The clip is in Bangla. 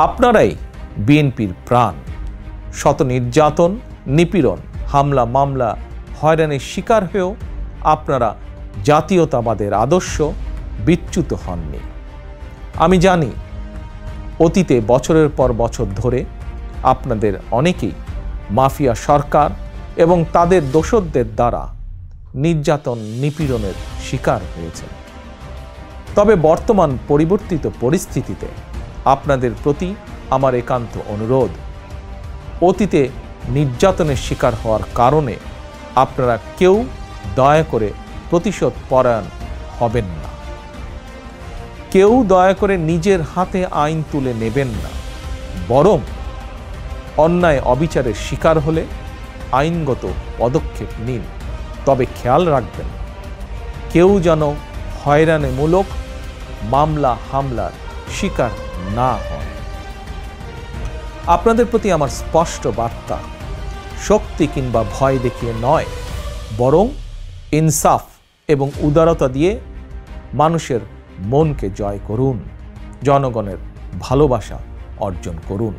আপনারাই বিএনপির প্রাণ। শত নির্যাতন, নিপীড়ন, হামলা, মামলা, হয়রানির শিকার হয়েও আপনারা জাতীয়তাবাদের আদর্শ বিচ্যুত হননি। আমি জানি অতীতে বছরের পর বছর ধরে আপনাদের অনেকেই মাফিয়া সরকার এবং তাদের দোসরদের দ্বারা নির্যাতন, নিপীড়নের শিকার হয়েছে। তবে বর্তমান পরিবর্তিত পরিস্থিতিতে আপনাদের প্রতি আমার একান্ত অনুরোধ, অতীতে নির্যাতনের শিকার হওয়ার কারণে আপনারা কেউ দয়া করে প্রতিশোধ পরায়ণ হবেন না। কেউ দয়া করে নিজের হাতে আইন তুলে নেবেন না। বরং অন্যায় অবিচারের শিকার হলে আইনগত পদক্ষেপ নিন। তবে খেয়াল রাখবেন, কেউ যেন হয়রানিমূলক মামলা হামলার শিকার না হয়। আপনাদের প্রতি আমার স্পষ্ট বার্তা, শক্তি কিংবা ভয় দেখিয়ে নয়, বরং ইনসাফ এবং উদারতা দিয়ে মানুষের মনকে জয় করুন, জনগণের ভালোবাসা অর্জন করুন।